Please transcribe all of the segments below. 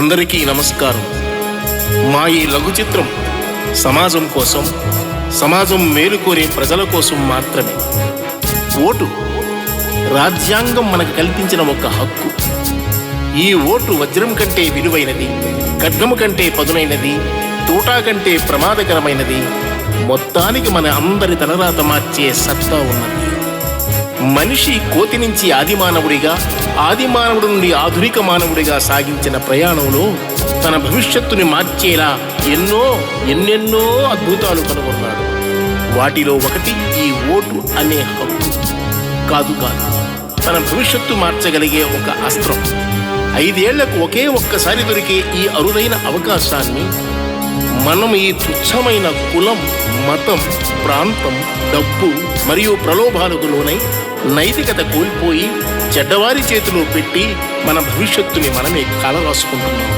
అందరికీ నమస్కారం. మా ఈ లఘు చిత్రం సమాజం కోసం, సమాజం మేలు కోరే ప్రజల కోసం మాత్రమే. ఓటు రాజ్యాంగం మనకు కల్పించిన ఒక హక్కు. ఈ ఓటు వజ్రం కంటే విలువైనది, ఖడ్గము కంటే పదునైనది, తూటా కంటే ప్రమాదకరమైనది. మొత్తానికి మన అందరి తలరాత మార్చే సత్తా ఉన్నది. మనిషి కోతి నుంచి ఆదిమానవుడిగా, ఆదిమానవుడి నుండి ఆధునిక మానవుడిగా సాగించిన ప్రయాణంలో తన భవిష్యత్తుని మార్చేలా ఎన్నెన్నో అద్భుతాలు కనుగొన్నాడు. వాటిలో ఒకటి ఈ ఓటు అనే హక్కు. కాదు తన భవిష్యత్తు మార్చగలిగే ఒక అస్త్రం. 5 ఏళ్లకు ఒక్కసారి దొరికే ఈ అరుదైన అవకాశాన్ని మనం ఈ తుచ్చమైన కులం, మతం, ప్రాంతం, డబ్బు మరియు ప్రలోభాలకు లోనై నైతికత కోల్పోయి చెడ్డవారి చేతిలో పెట్టి మన భవిష్యత్తుని మనమే కలరాసుకుంటున్నాం.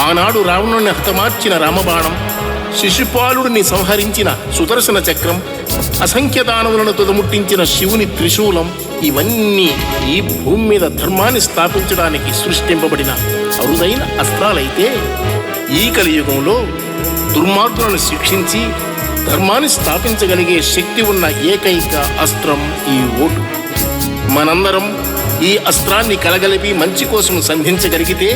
ఆనాడు రావణుని హతమార్చిన రామబాణం, శిశుపాలుడిని సంహరించిన సుదర్శన చక్రం, అసంఖ్య దానవులను తుదముట్టించిన శివుని త్రిశూలం, ఇవన్నీ ఈ భూమి మీద ధర్మాన్ని స్థాపించడానికి సృష్టింపబడిన అరుదైన అస్త్రాలైతే, ఈ కలియుగంలో దుర్మార్గులను శిక్షించి ధర్మాన్ని స్థాపించగలిగే శక్తి ఉన్న ఏకైక అస్త్రం ఈ ఓటు. మనందరం ఈ అస్త్రాన్ని కలగలిపి మంచి కోసం సంధించగలిగితే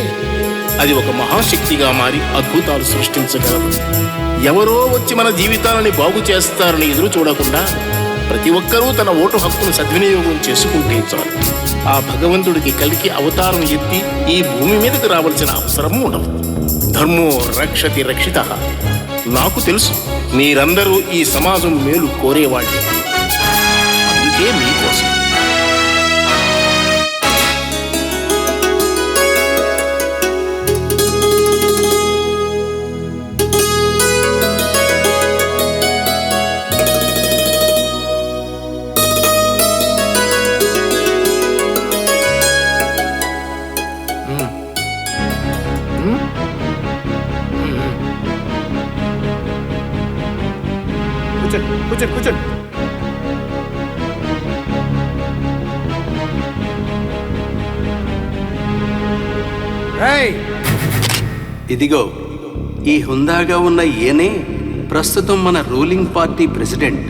అది ఒక మహాశక్తిగా మారి అద్భుతాలు సృష్టించగలదు. ఎవరో వచ్చి మన జీవితాలని బాగు చేస్తారని ఎదురు చూడకుండా ప్రతి ఒక్కరూ తన ఓటు హక్కును సద్వినియోగం చేసుకుంటే చాలు. ఆ భగవంతుడికి కలికి అవతారం ఎత్తి ఈ భూమి మీదకు రావాల్సిన అవసరం ఉండదు. ధర్మో రక్షతి రక్షితః. నాకు తెలుసు మీరందరూ ఈ సమాజం మేలు కోరేవాళ్ళే. అందుకే మీకోసం కూర్చోండి. ఇదిగో ఈ హుందాగా ఉన్న ఈయనే ప్రస్తుతం మన రూలింగ్ పార్టీ ప్రెసిడెంట్.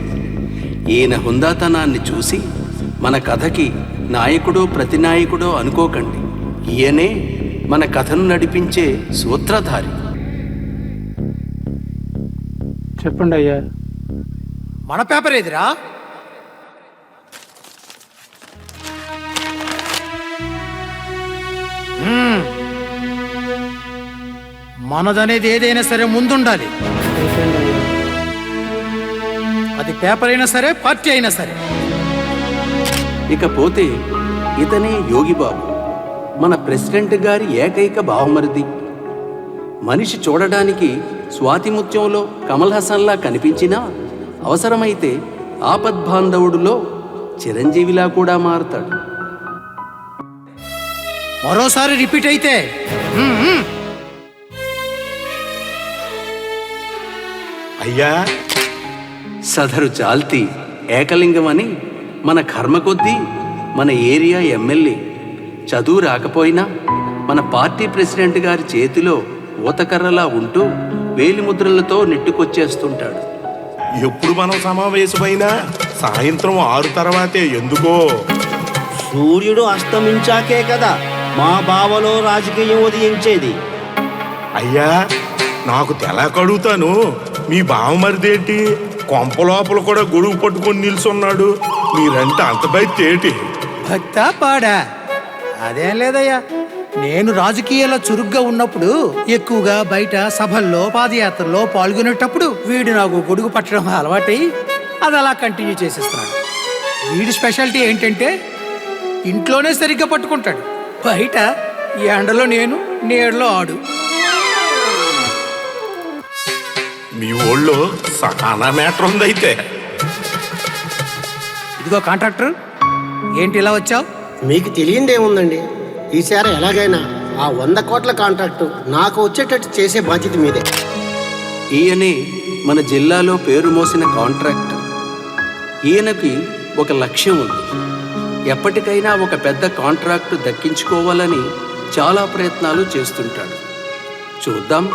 ఈయన హుందాతనాన్ని చూసి మన కథకి నాయకుడో ప్రతినాయకుడో అనుకోకండి. ఈయనే మన కథను నడిపించే సూత్రధారి. చెప్పండి అయ్యా. మన పేపర్ ఏదిరా? మనదనేది ఏదైనా సరే ముందుండాలి. అది పేపర్ అయినా సరే, పార్టీ అయినా సరే. ఇకపోతే ఇతనే యోగిబాబు, మన ప్రెసిడెంట్ గారి ఏకైక బావమరిది. మనిషి చూడడానికి స్వాతిముత్యంలో కమల్ హసన్లా కనిపించినా అవసరమైతే ఆపద్బాంధవుడులో చిరంజీవిలా కూడా మారుతాడు. మరోసారి రిపీట్ అయితే అయ్యా, సదరు చాల్తి ఏకలింగం అని మన కర్మ కొద్దీ మన ఏరియా ఎమ్మెల్యే చదువు రాకపోయినా మన పార్టీ ప్రెసిడెంట్ గారి చేతిలో ఊతకర్రలా ఉంటూ వేలిముద్రలతో నెట్టుకొచ్చేస్తుంటాడు. ఎప్పుడు మనం సమావేశమైనా సాయంత్రం 6 తర్వాతే. ఎందుకో? సూర్యుడు అస్తమించాకే కదా మా బావలో రాజకీయం ఉదయించేది. అయ్యా, నాకు తెలకడుగుతాను, మీ బావమరిదేంటి కొంప లోపల కూడా గొడుగు పట్టుకొని నిల్చున్నాడు? మీరంటే అంత బయటేటి? భక్తా పాడా? అదేం లేదయ్యా. నేను రాజకీయాల్లో చురుగ్గా ఉన్నప్పుడు ఎక్కువగా బయట సభల్లో, పాదయాత్రలో పాల్గొనేటప్పుడు వీడు నాకు గొడుగు పట్టడం అలవాటై అది అలా కంటిన్యూ చేసేస్తున్నాడు. వీడి స్పెషాలిటీ ఏంటంటే ఇంట్లోనే సరిగ్గా పట్టుకుంటాడు, బయట ఎండలో నేను, నీడలో ఆడు. మీ ఊళ్ళో సకానా మ్యాటర్ ఉందైతే. ఇదిగో కాంట్రాక్టర్, ఏంటి ఇలా వచ్చావు? మీకు తెలియందేముందండి, ఈసారి ఎలాగైనా ఆ 100 కోట్ల కాంట్రాక్టు నాకు వచ్చేటట్టు చేసే బాధ్యత మీదే. ఈయనే మన జిల్లాలో పేరు మోసిన కాంట్రాక్టర్. ఈయనకి ఒక లక్ష్యం ఉంది. ఎప్పటికైనా ఒక పెద్ద కాంట్రాక్టు దక్కించుకోవాలని చాలా ప్రయత్నాలు చేస్తుంటాడు. చూద్దాం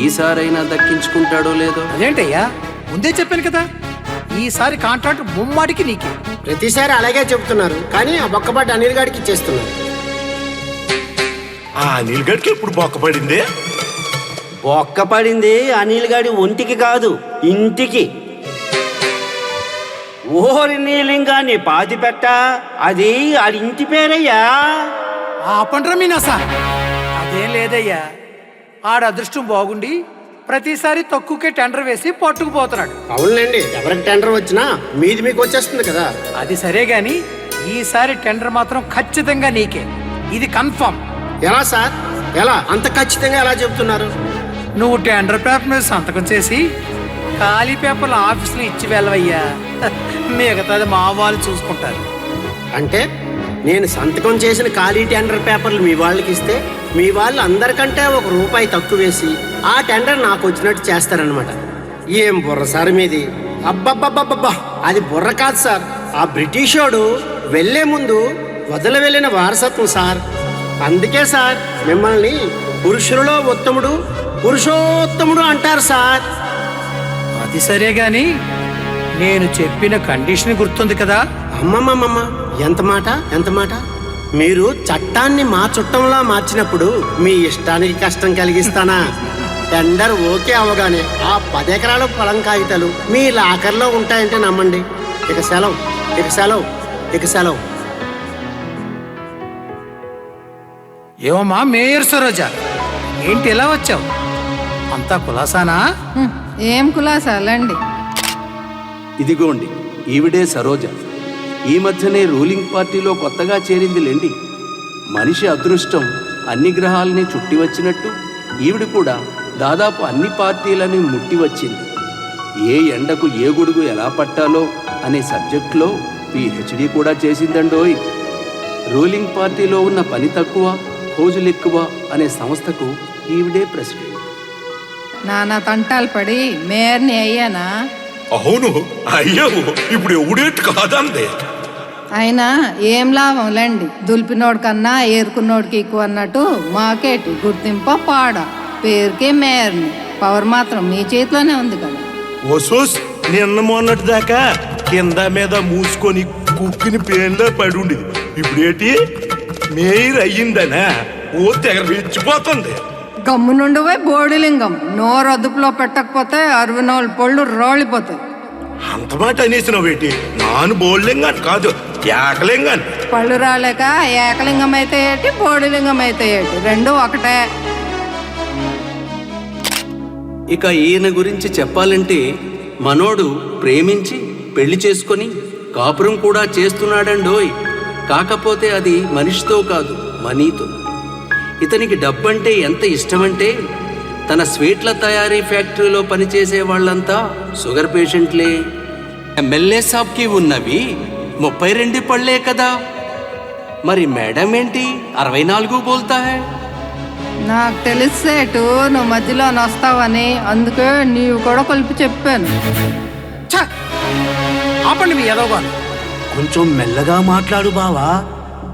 ఈసారైనా దక్కించుకుంటాడో లేదో. అదేంటయ్యా, ముందే చెప్పాను కదా, ఈసారి కాంట్రాక్ట్ ముమ్మాడికి నీకే. ప్రతిసారి అలాగే చెప్తున్నారు, కానీ ఆ బొక్కపాటి అనిల్ గారికి ఇచ్చేస్తున్నారు. ఆ అనిల్ గడికి ఎప్పుడు బొక్కపడింది? బొక్క పడింది అనిల్ గాడి ఒంటికి కాదు, ఇంటికి. ఓరి నీలింగాన్ని పాతి పెట్ట, అది ఆడి ఇంటి పేరయ్యా. ఆపండ్రా మీనాసా. అదేం లేదయ్యా, ఆడ అదృష్టం బాగుండి ప్రతిసారి తక్కువకే టెండర్ వేసి పట్టుకుపోతున్నాడు. అవునులేండి, ఎవరికి టెండర్ వచ్చినా మీది మీకు వచ్చేస్తుంది కదా. అది సరే గాని ఈసారి టెండర్ మాత్రం ఖచ్చితంగా నీకే, ఇది కన్ఫర్మ్. ఎలా సార్, ఎలా అంత ఖచ్చితంగా ఎలా చెప్తున్నారు? నువ్వు టెండర్ పేపర్ మీద సంతకం చేసి ఖాళీ పేపర్లు ఆఫీసులో ఇచ్చి వెళ్ళవయ్యా. మిగతాది మా వాళ్ళు చూసుకుంటారు. అంటే నేను సంతకం చేసిన ఖాళీ టెండర్ పేపర్లు మీ వాళ్ళకి ఇస్తే మీ వాళ్ళు అందరికంటే ₹1 తక్కువ వేసి ఆ టెండర్ నాకు వచ్చినట్టు చేస్తారనమాట. ఏం బుర్ర సార్ మీది? అబ్బబ్బబ్బబ్బబ్బా, అది బుర్ర కాదు సార్, ఆ బ్రిటిషోడు వెళ్లే ముందు వదిలి వెళ్ళిన వారసత్వం సార్. అందుకే సార్ మిమ్మల్ని పురుషులలో ఉత్తముడు, పురుషోత్తముడు అంటారు సార్. అది సరే గాని నేను చెప్పిన కండిషన్ గుర్తుంది కదా? అమ్మమ్మమ్మ, ఎంత మాట ఎంత మాట! మీరు చట్టాన్ని మా చుట్టంలా మార్చినప్పుడు మీ ఇష్టానికి కష్టం కలిగిస్తానా? టెండర్ ఓకే అవగానే ఆ 10 ఎకరాల పొలం కాగితాలు మీ లాకర్లో ఉంటాయంటే నమ్మండి. ఇక సెలవు, ఇక సెలవు, ఇక సెలవు. ఏమమ్మా మేయర్ సరోజా, ఏంటి ఎలా వచ్చావు? అంతా కులాసానా? ఏం కులాసాలండి. ఇదిగోండి, ఈవిడే సరోజ. ఈ మధ్యనే రూలింగ్ పార్టీలో కొత్తగా చేరిందిలేండి. మనిషి అదృష్టం అన్ని గ్రహాలని చుట్టి వచ్చినట్టు ఈవిడ కూడా దాదాపు అన్ని పార్టీలని ముట్టి వచ్చింది. ఏ ఎండకు ఏ గొడుగు ఎలా పట్టాలో అనే సబ్జెక్టులో PhD కూడా చేసిందండోయ్. రూలింగ్ పార్టీలో ఉన్న పని తక్కువ రోజులు ఎక్కువ అనే సంస్థకు ఈవిడే ప్రెసిడెంట్. నానా తంటాలు పడి మేయర్ని అయ్యానా? అవును అయ్యావు, ఇప్పుడు ఎవడేట్టు కాదంది. అయినా ఏం లాభంలేండి, దులిపినోడు కన్నా ఏరుకున్నోడికి ఎక్కువ అన్నట్టు మాకేటి గుర్తింప పాడ. పేరుకే మేయర్ని, పవర్ మాత్రం మీ చేతిలోనే ఉంది కదా. ఓసోస్, నిన్న మొన్నటి దాకా కింద మీద మూసుకొని కుక్కిని పేన్లో పడి ఉండేది. ఇప్పుడేటి మేయర్ అయ్యిందనా ఓ తెగ రెచ్చిపోతుంది. గమ్ము నుండి పోయి బోడిలింగం, నోరు అదుపులో పెట్టకపోతే 64 పళ్ళు రాలిపోతాయి. అంత మాట అనేసినవేటి? నాను బోల్లింగాను కాదు, ఏకలింగాను. పళ్ళు రాలేక ఏకలింగం అయితే ఏటి, బోడిలింగం అయితే ఏటి, రెండు ఒకటే. ఇక ఈయన గురించి చెప్పాలంటే మనోడు ప్రేమించి పెళ్లి చేసుకొని కాపురం కూడా చేస్తున్నాడండోయ్. కాకపోతే అది మనిషితో కాదు, మనీతో. ఇతనికి డబ్బంటే ఎంత ఇష్టమంటే తన స్వీట్ల తయారీ ఫ్యాక్టరీలో పనిచేసే వాళ్ళంతా షుగర్ పేషెంట్లే. ఎమ్మెల్యే సాబ్కి ఉన్నవి 32 పళ్ళే కదా, మరి మేడం ఏంటి 64 బోల్తా హై? నాకు తెలిసేటు నువ్వు మధ్యలో వస్తావని, అందుకే నీవు కూడా కలిపి చెప్పాను. ఛ! ఆపండి మీ ఎదవగాను. కొంచెం మెల్లగా మాట్లాడు బావా,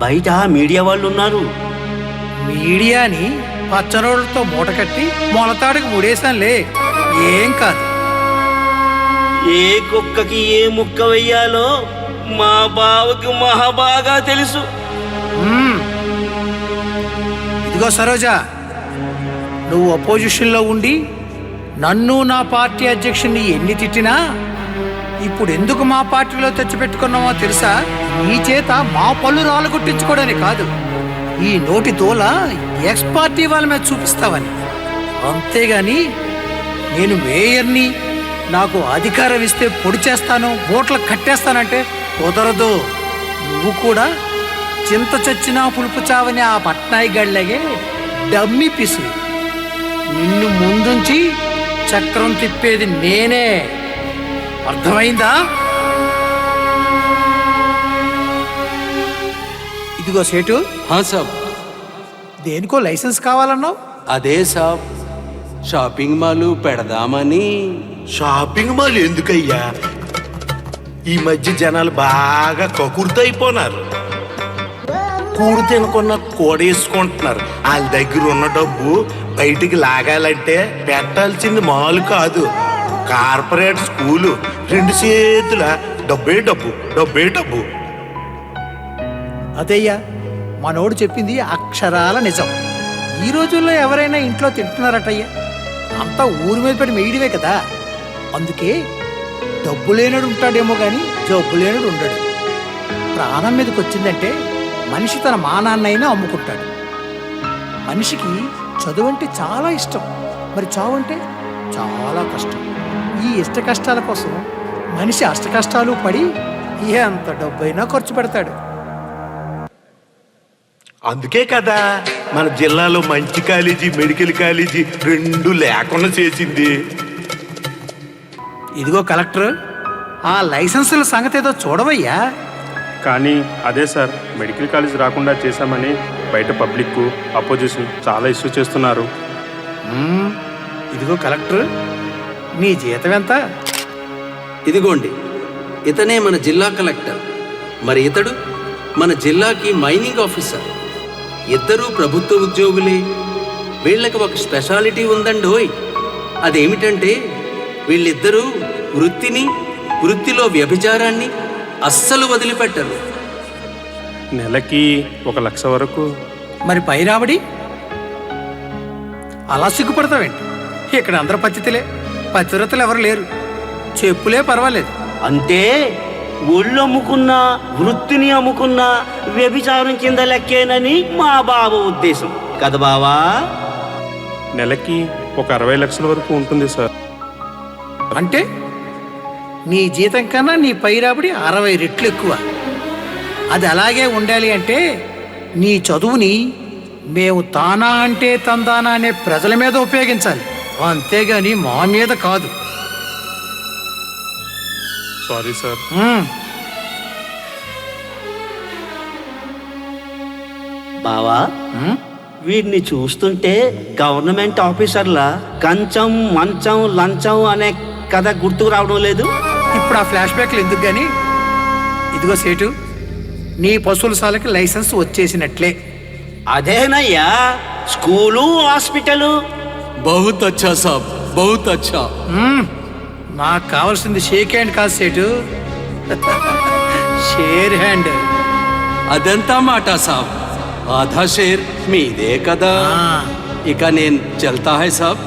బయట మీడియా వాళ్ళు ఉన్నారు. మీడియాని పచ్చరోళ్ళతో మూట కట్టి మొలతాడికి ముడేశానులే, ఏం కాదు. ఏ కుక్కకి ఏ ముక్క వెయ్యాలో మా బావకి మహాబాగా తెలుసు. ఇదిగో సరోజా, నువ్వు అపోజిషన్లో ఉండి నన్ను నా పార్టీ అధ్యక్షుడిని ఎన్ని తిట్టినా ఇప్పుడు ఎందుకు మా పార్టీలో తెచ్చిపెట్టుకున్నామో తెలుసా? నీ చేత మా పళ్ళు రాళ్ళు కొట్టించుకోవడానికి కాదు, ఈ నోటి తోల ఎక్స్ పార్టీ వాళ్ళ మీద చూపిస్తావని. అంతేగాని నేను మేయర్ని, నాకు అధికారం ఇస్తే పొడి చేస్తాను, ఓట్లకు కట్టేస్తానంటే కుదరదు. నువ్వు కూడా చింత చచ్చినా పులుపు చావని ఆ పట్నాయి గళ్ళగే డమ్మి పిసు. నిన్ను ముందుంచి చక్రం తిప్పేది నేనే, అర్థమైందా? ఇదిగో సేటు. హా సాబ్. దేనికో లైసెన్స్ కావాలన్నావు? అదే సాబ్, షాపింగ్ మాల్ పెడదామని. షాపింగ్ మాల్ ఎందుకయ్యా? ఈ మధ్య జనాలు బాగా కకుర్తయిపోనారు. కూడు తినకున్న కూడేసుకుంటున్నారు. వాళ్ళ దగ్గర ఉన్న డబ్బు బయటికి లాగాలంటే పెట్టాల్సింది మాలు కాదు, కార్పొరేట్ స్కూలు. 2 చేతుల డబ్బే డబ్బు, డబ్బే డబ్బు. అదయ్యా మనోడు చెప్పింది అక్షరాల నిజం. ఈ రోజుల్లో ఎవరైనా ఇంట్లో తింటున్నారటయ్యా, అంతా ఊరి మీద పడి మేయడమే కదా. అందుకే డబ్బు లేనడు ఉంటాడేమో కానీ జబ్బు లేనడు ఉండడు. ప్రాణం మీదకి వచ్చిందంటే మనిషి తన మానాన్నైనా అమ్ముకుంటాడు. మనిషికి చదువు అంటే చాలా ఇష్టం, మరి చావు అంటే చాలా కష్టం. ఈ ఇష్ట కష్టాల కోసం మనిషి అష్ట కష్టాలు పడి ఎంత డబ్బైనా ఖర్చు పెడతాడు. అందుకే కదా మన జిల్లాలో మంచి కాలేజీ, మెడికల్ కాలేజీ 2 లేకుండా చేసింది. ఇదిగో కలెక్టర్, ఆ లైసెన్సుల సంగతి ఏదో చూడవయ్యా. కానీ అదే సార్, మెడికల్ కాలేజ్ రాకుండా చేశామని బయట పబ్లిక్ అపోజిషన్ చాలా ఇష్యూ చేస్తున్నారు. ఇదిగో కలెక్టర్, నీ జీతం ఎంత? ఇదిగోండి, ఇతనే మన జిల్లా కలెక్టర్. మరి ఇతడు మన జిల్లాకి మైనింగ్ ఆఫీసర్. ఇద్దరూ ప్రభుత్వ ఉద్యోగులే. వీళ్ళకి ఒక స్పెషాలిటీ ఉందండోయ్. అదేమిటంటే వీళ్ళిద్దరూ వృత్తిలో వ్యభిచారాన్ని అస్సలు వదిలిపెట్టరు. నెలకి 1 లక్ష వరకు. మరి పై రాబడి? అలా సిగ్గుపడతావేంటి? ఇక్కడ అందరూ పతితులే, పతివ్రతలు ఎవరు లేరు. చెప్పులే పర్వాలేదు. అంటే ఒళ్ళు అమ్ముకున్నా, వృత్తిని అమ్ముకున్నా వ్యభిచారం కింద లెక్కేనని మా బావ ఉద్దేశం కదా బావా? నెలకి 60 లక్షల వరకు ఉంటుంది సార్. అంటే నీ జీతం కన్నా నీ పై రాబడి 60 రెట్లు ఎక్కువ. అది అలాగే ఉండాలి అంటే నీ చదువుని మేము తానా అంటే తందానా అనే ప్రజల మీద ఉపయోగించాలి, అంతేగాని మా మీద కాదు. Sorry sir. బావా, వీడిని చూస్తుంటే గవర్నమెంట్ ఆఫీసర్ల కంచం, మంచం, లంచం అనే కథ గుర్తుకు రావడం లేదు. ఇప్పుడు ఆ ఫ్లాష్ బ్యాక్లు ఎందుకు గాని, ఇదిగో సేటు, నీ పశువుల సాలకి లైసెన్స్ వచ్చేసినట్లే. అదేనయ్యా స్కూలు, హాస్పిటలు. బహుత్ అచ్చా సాబ్, బహుత్ అచ్చా. నాకు కావాల్సింది షేక్ హ్యాండ్ కాదు సేటు, షేర్ హ్యాండ్. అదంతా మాట సాబ్, ఆధా షేర్ మీదే కదా. ఇక నేను చల్తా హై సాబ్.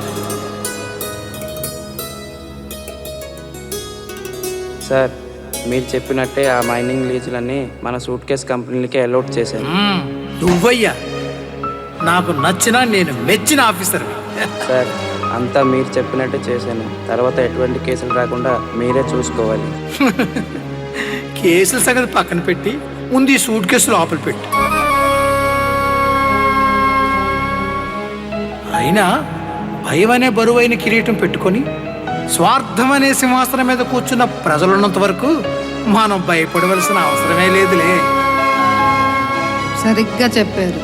సార్, మీరు చెప్పినట్టే ఆ మైనింగ్ లీజులన్నీ మన సూట్ కేస్ కంపెనీలకే అలౌట్ చేశాను. నువ్వయ్యా నాకు నచ్చిన, నేను మెచ్చిన ఆఫీసర్. సార్, అంతా మీరు చెప్పినట్టే చేశాను. తర్వాత ఎటువంటి కేసులు రాకుండా మీరే చూసుకోవాలి. కేసుల సంగతి పక్కన పెట్టి ముందు ఈ సూట్ కేసు లోపల పెట్టి. అయినా భయం అనే బరువైన కిరీటం పెట్టుకొని స్వార్థం అనే సింహాసనం మీద కూర్చున్న ప్రజలున్నంత వరకు మనం భయపడవలసిన అవసరమే లేదులే. సరిగ్గా చెప్పారు.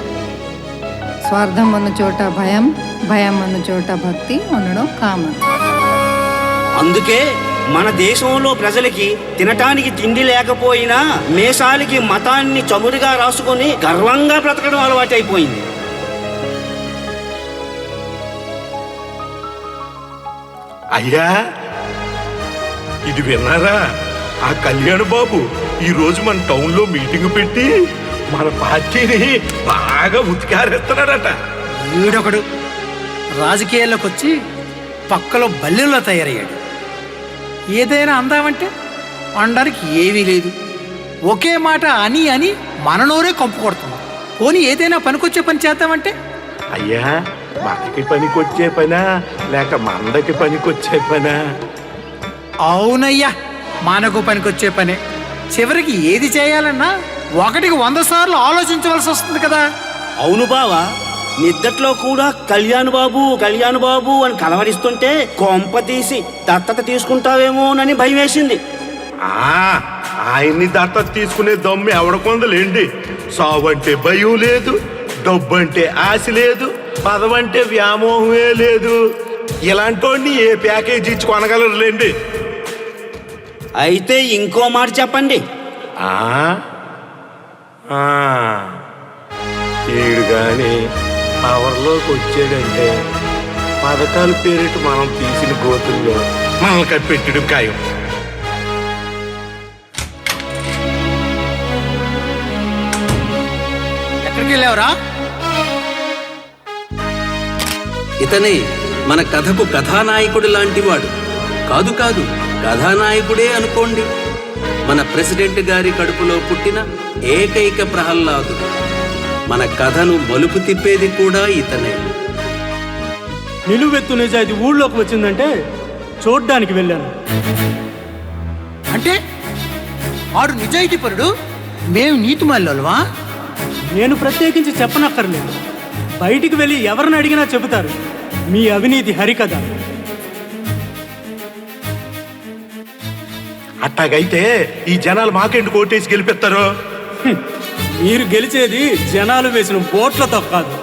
స్వార్థం ఉన్న చోట భయం, భయం ఉన్న చోట భక్తి ఉండడం కామన్. అందుకే మన దేశంలో ప్రజలకి తినటానికి తిండి లేకపోయినా మేషాలకి మతాన్ని చమురుగా రాసుకొని గర్వంగా బ్రతకడం అలవాటైపోయింది. అయ్యా, ఇది విన్నారా? ఆ కళ్యాణ్ బాబు ఈరోజు మన టౌన్లో మీటింగ్ పెట్టి మన పార్టీని బాగా ఉతికారేస్తున్నాడట. వీడొకడు రాజకీయాల్లోకి వచ్చి పక్కలో బల్లెల్లో తయారయ్యాడు. ఏదైనా అందామంటే అనడానికి ఏమీ లేదు. ఒకే మాట అని అని మన నోరే కంపు కొడుతుంది. పోనీ ఏదైనా పనికొచ్చే పని చేద్దామంటే, అయ్యా, మనకి పనికొచ్చే పనా లేక మందకి పనికొచ్చే పనా? అవునయ్యా, మనకు పనికొచ్చే పనే. చివరికి ఏది చేయాలన్నా 1కి 100 సార్లు ఆలోచించవలసి వస్తుంది కదా. అవును బావా, నిద్దట్లో కూడా కళ్యాణ్ బాబు అని కలవరిస్తుంటే కొంప తీసి దత్తత తీసుకుంటావేమోనని భయం వేసింది. ఆయన్ని దత్తత తీసుకునే దమ్ము ఎవడకొందలేండి. సావు అంటే భయం లేదు, డబ్బు అంటే ఆశ లేదు, పదవంటే వ్యామోహమే లేదు. ఇలాంటి ఏ ప్యాకేజ్ ఇచ్చి కొనగలరులేండి. అయితే ఇంకో మాట చెప్పండి. ఏడు గాని పవర్లోకి వచ్చాడంటే పథకాల పేరిట మనం తీసిన గోతుల్లో మనల్ని కప్పెట్టడం ఖాయం. ఎక్కడికి వెళ్ళావురా? ఇతనే మన కథకు కథానాయకుడు లాంటివాడు. కాదు కాదు, కథానాయకుడే అనుకోండి. మన ప్రెసిడెంట్ గారి కడుపులో పుట్టిన ఏకైక ప్రహ్లాదుడు. మన కథను మలుపు తిప్పేది కూడా ఇతనే. నిలువెత్తు నిజాయితీ ఊళ్ళోకి వచ్చిందంటే చూడ్డానికి వెళ్ళాను. అంటే వాడు నిజాయితీ పరుడు, మేము నీతి మల్లెలవా? నేను ప్రత్యేకించి చెప్పనక్కర్లేదు. బయటికి వెళ్ళి ఎవరిని అడిగినా చెబుతారు మీ అవినీతి హరికథ. అట్టాగైతే ఈ జనాలు మాకెందుకు ఓటేసి గెలిపిస్తారు? మీరు గెలిచేది జనాలు వేసిన బోట్లతో కాదు,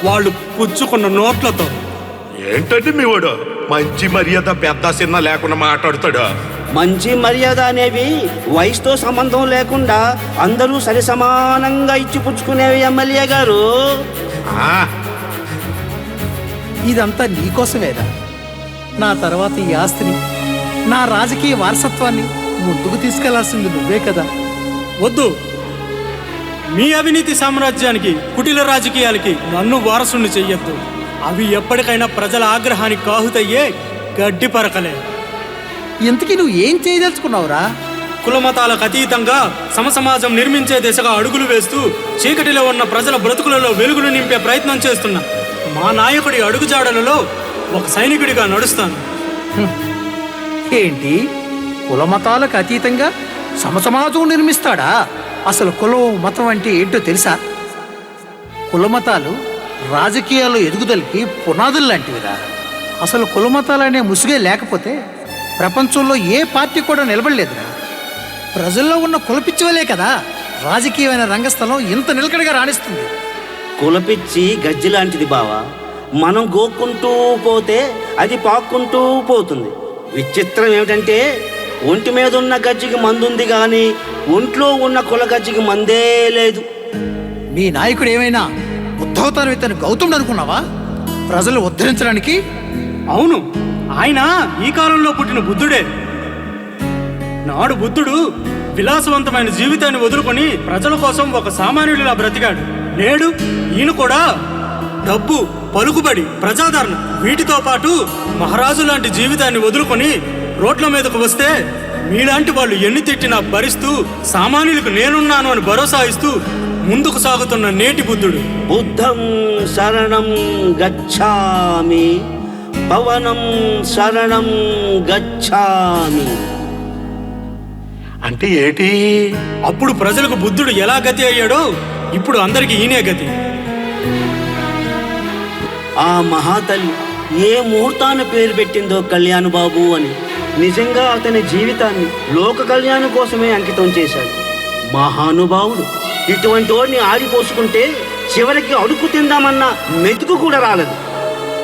వాళ్ళు పుచ్చుకున్న నోట్లతో. ఏంటంటే మీ వాడు మంచి మర్యాద పెద్ద చిన్న లేకుండా మాట్లాడుతాడు. మంచి మర్యాద అనేవి వయసుతో సంబంధం లేకుండా అందరూ సరి సమానంగా ఇచ్చిపుచ్చుకునేవి ఎమ్మెల్యే గారు. ఆ, ఇదంతా నీకోసమేరా. నా తర్వాత ఈ ఆస్తిని, నా రాజకీయ వారసత్వాన్ని ముందుకు తీసుకెళ్లాల్సింది నువ్వే కదా. వద్దు, మీ అవినీతి సామ్రాజ్యానికి, కుటిల రాజకీయాలకి నన్ను వారసుని చెయ్యొద్దు. అవి ఎప్పటికైనా ప్రజల ఆగ్రహానికి కాహుతయ్యే గడ్డి పరకలే. ఇంతకీ నువ్వు ఏం చేయదలుచుకున్నావురా? కులమతాలకు అతీతంగా సమసమాజం నిర్మించే దిశగా అడుగులు వేస్తూ చీకటిలో ఉన్న ప్రజల బ్రతుకులలో వెలుగులు నింపే ప్రయత్నం చేస్తున్నా మా నాయకుడి అడుగుజాడలలో ఒక సైనికుడిగా నడుస్తాను. ఏంటి, కులమతాలకు అతీతంగా సమసమాజం నిర్మిస్తాడా? అసలు కులం మతం అంటే ఏంటో తెలుసా? కులమతాలు రాజకీయాల్లో ఎదుగుదలకి పునాదులు లాంటివిరా. అసలు కులమతాలనే ముసుగే లేకపోతే ప్రపంచంలో ఏ పార్టీ కూడా నిలబడలేదురా. ప్రజల్లో ఉన్న కులపిచ్చివలే కదా రాజకీయమైన రంగస్థలం ఇంత నిలకడగా రాణిస్తుంది. కులపిచ్చి గజ్జి లాంటిది బావా. మనం గోక్కుంటూ పోతే అది పాక్కుంటూ పోతుంది. విచిత్రం ఏమిటంటే ఒంటి మీద ఉన్న గజ్జికి మందుంది కానీ ఒంట్లో ఉన్న కుల గజ్జికి మందే లేదు. మీ నాయకుడు ఏమైనా ఉద్ధవతారం ఇతను గౌతముడు అనుకున్నావా? ప్రజలు ఉద్ధరించడానికి? అవును, ఆయన ఈ కాలంలో పుట్టిన బుద్ధుడే. నాడు బుద్ధుడు విలాసవంతమైన జీవితాన్ని వదులుకొని ప్రజల కోసం ఒక సామాన్యుడిలా బ్రతికాడు. నేడు ఈయన కూడా డబ్బు, పలుకుబడి, ప్రజాదరణ వీటితో పాటు మహారాజు లాంటి జీవితాన్ని వదులుకొని రోడ్ల మీదకు వస్తే మీలాంటి వాళ్ళు ఎన్ని తిట్టినా భరిస్తూ సామాన్యులకు నేనున్నాను అని భరోసా ఇస్తూ ముందుకు సాగుతున్న నేటి బుద్ధుడు. బుద్ధం శరణం గచ్ఛామి, పవనం శరణం గచ్ఛామి. అంటే ఏంటి? అప్పుడు ప్రజలకు బుద్ధుడు ఎలా గతి అయ్యాడో ఇప్పుడు అందరికి ఈయనే గతి. ఆ మహాతల్లి ఏ ముహూర్తాన పేరు పెట్టిందో కళ్యాణ్ బాబు అని. నిజంగా అతని జీవితాన్ని లోక కళ్యాణం కోసమే అంకితం చేశాడు మహానుభావుడు. ఇటువంటి వాడిని ఆడిపోసుకుంటే చివరికి అడుగు తిందామన్న మెతుకు కూడా రాలేదు.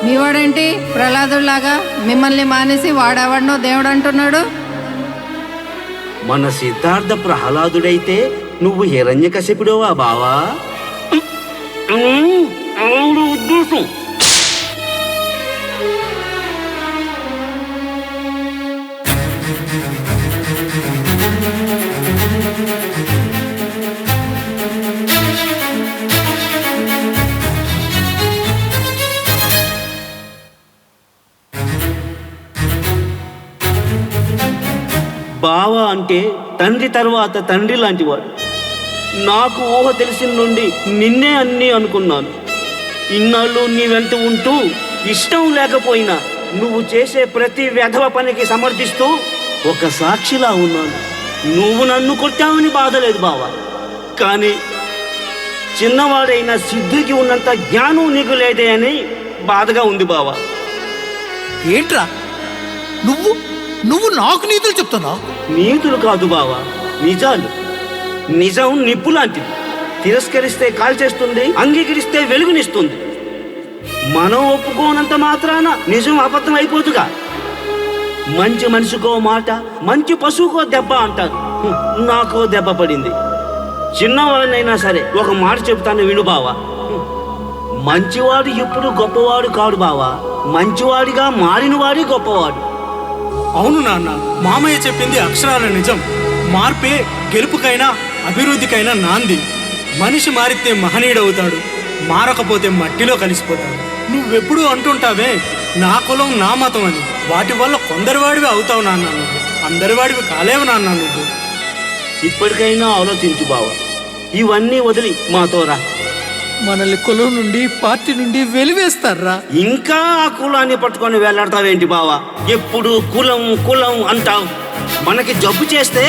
మీవాడేంటి ప్రహ్లాదుడిలాగా మిమ్మల్ని మానేసి వాడేవాడినో దేవుడు అంటున్నాడు? మన సిద్ధార్థ ప్రహ్లాదుడైతే నువ్వు హిరణ్యకశిపుడోవా బావా? ఉద్దేశం బావ అంటే తండ్రి తర్వాత తండ్రి లాంటివాడు. నాకు ఊహ తెలిసిన నుండి నిన్నే అన్నీ అనుకున్నాను. ఇన్నాళ్ళు నీ వెంట ఉంటూ ఇష్టం లేకపోయినా నువ్వు చేసే ప్రతి వెధవ పనికి సమర్థిస్తూ ఒక సాక్షిలా ఉన్నాను. నువ్వు నన్ను కొట్టావని బాధ లేదు బావా, కానీ చిన్నవాడైన సిద్ధుకి ఉన్నంత జ్ఞానం నీకు లేదే అని బాధగా ఉంది బావా. ఏంట్రా నువ్వు నువ్వు నాకు నీతులు చెప్తున్నావు? నీతులు కాదు బావా, నిజాలు. నిజం నిప్పు లాంటిది. తిరస్కరిస్తే కాల్చేస్తుంది, అంగీకరిస్తే వెలుగునిస్తుంది. మనం ఒప్పుకోనంత మాత్రాన నిజం అబద్ధం అయిపోతుగా. మంచి మనిషికో మాట, మంచి పశువుకో దెబ్బ అంటారు. నాకో దెబ్బ పడింది. చిన్నవాడినైనా సరే ఒక మాట చెబుతాను విను బావా. మంచివాడు ఎప్పుడు గొప్పవాడు కాడు బావా, మంచివాడిగా మారినవాడే గొప్పవాడు. అవును నాన్న, మామయ్య చెప్పింది అక్షరాల నిజం. మార్పే గెలుపుకైనా అభివృద్ధికైనా నాంది. మనిషి మారితే మహనీయుడవుతాడు, మారకపోతే మట్టిలో కలిసిపోతాడు. నువ్వెప్పుడూ అంటుంటావే నా కులం నా మతం అని. వాటి వల్ల కొందరివాడివి అవుతావు నాన్న నువ్వు, అందరివాడివి కాలేవు నాన్న నువ్వు. ఇప్పటికైనా ఆలోచించు బావా, ఇవన్నీ వదిలి మాతో రా. మనల్ని కులం నుండి పార్టీ నుండి వెలివేస్తారా? ఇంకా ఆ కులాన్ని పట్టుకొని వేలాడతావేంటి బావా? ఎప్పుడు కులం కులం అంటావు. మనకి జబ్బు చేస్తే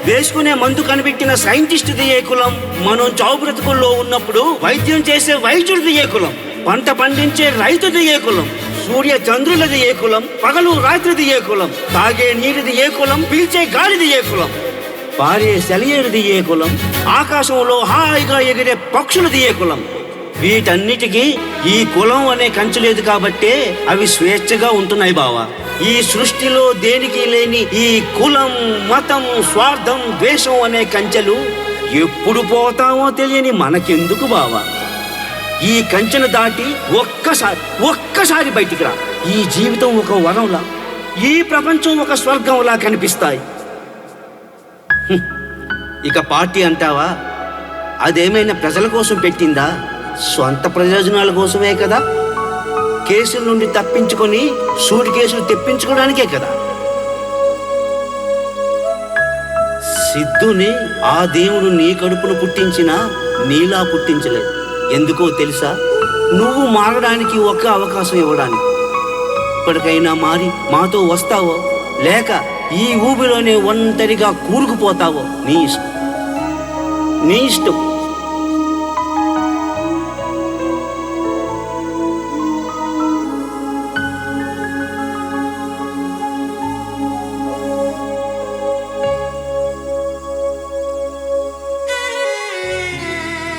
వేసుకునే మందు కనిపెట్టిన సైంటిస్టుది ఏ కులం? మనం చావు బ్రతుకుల్లో ఉన్నప్పుడు వైద్యం చేసే వైద్యుడిది ఏ కులం? పంట పండించే రైతుది ఏ కులం? సూర్య చంద్రులది ఏ కులం? పగలు రాత్రిది ఏ కులం? తాగే నీటిది ఏ కులం? పీల్చే గాలిది ఏ కులం? పారే సెలయేరుది ఏ కులం? ఆకాశంలో హాయిగా ఎగిరే పక్షులది ఏ కులం? వీటన్నిటికీ ఈ కులం అనే కంచె లేదు కాబట్టే అవి స్వేచ్ఛగా ఉంటున్నాయి బావా. ఈ సృష్టిలో దేనికి లేని ఈ కులం, మతం, స్వార్థం, ద్వేషం అనే కంచెలు ఎప్పుడు పోతామో తెలియని మనకెందుకు బావా? ఈ కంచెను దాటి ఒక్కసారి బయటికి రా. ఈ జీవితం ఒక వరంలా, ఈ ప్రపంచం ఒక స్వర్గంలా కనిపిస్తాయి. ఇక పార్టీ అంటావా? అదేమైనా ప్రజల కోసం పెట్టిందా? సొంత ప్రయోజనాల కోసమే కదా. కేసుల నుండి తప్పించుకొని సూటి కేసులు తెప్పించుకోవడానికే కదా. సిద్ధుని ఆ దేవుడు నీ కడుపును పుట్టించినా నీలా పుట్టించలేదు. ఎందుకో తెలుసా? నువ్వు మారడానికి ఒక్క అవకాశం ఇవ్వడానికి. ఇప్పటికైనా మారి మాతో వస్తావో, లేక ఈ ఊబిలోనే ఒంటరిగా కూరుకుపోతావో నీ ఇష్టం, నీ ఇష్టం.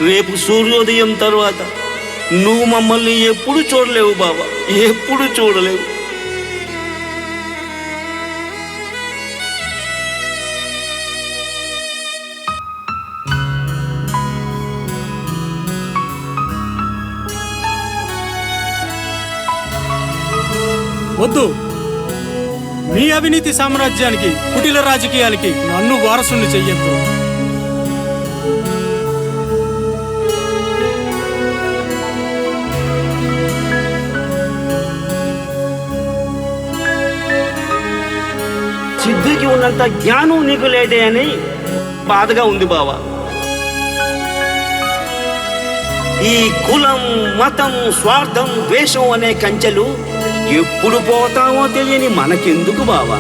రేపు సూర్యోదయం తర్వాత నువ్వు మమ్మల్ని ఎప్పుడు చూడలేవు బాబా, ఎప్పుడు చూడలేవు. వద్దు, మీ అవినీతి సామ్రాజ్యానికి, కుటిల రాజకీయాలకి నన్ను వారసుని చెయ్యొద్దు. సిద్ధుకి ఉన్నంత జ్ఞానం నీకు లేదే అని బాధగా ఉంది బావా. ఈ కులం, మతం, స్వార్థం, ద్వేషం అనే కంచెలు ఎప్పుడు పోతామో తెలియని మనకెందుకు బావా?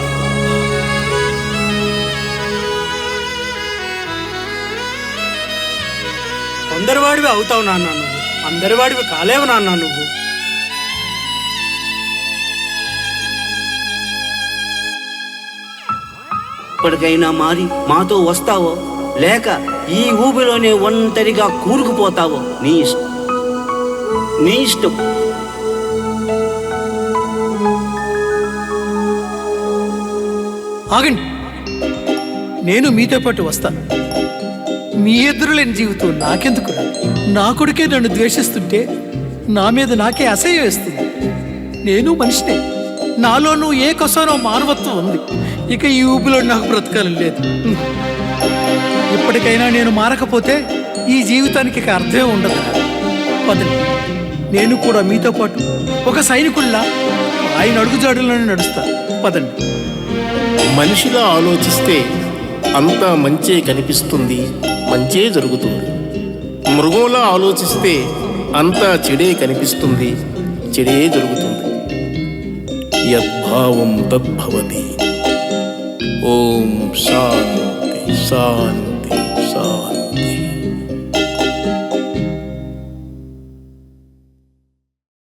కొందరివాడివి అవుతావు నాన్న నువ్వు, అందరివాడివి కాలేవు నాన్న నువ్వు. ఇప్పటికైనా మారి మాతో వస్తావో, లేక ఈ ఊబిలోనే ఒంటరిగా కూరుకుపోతావో నీ ఇష్టం, నీ ఇష్టం. ఆగండి, నేను మీతో పాటు వస్తాను. మీ ఎదురు లేని జీవితం నాకెందుకు? నా కొడుకే నన్ను ద్వేషిస్తుంటే నా మీద నాకే అసహ్యం వేస్తుంది. నేను మనిషినే, నాలోనూ ఏ కొసనో మానవత్వం ఉంది. ఇక ఈ ఊపిలో నాకు బ్రతకాలని లేదు. ఇప్పటికైనా నేను మారకపోతే ఈ జీవితానికి ఇక అర్థమే ఉండదు. పదండి, నేను కూడా మీతో పాటు ఒక సైనికుల్లా ఆయన అడుగుజాడులను నడుస్తాను. పదండి. మనిషిగా ఆలోచిస్తే అంతా మంచే కనిపిస్తుంది, మంచే జరుగుతుంది. మృగంలా ఆలోచిస్తే అంతా చెడే కనిపిస్తుంది, చెడే జరుగుతుంది. యద్భావం తద్భవతి. ఓం శాంతి శాంతి.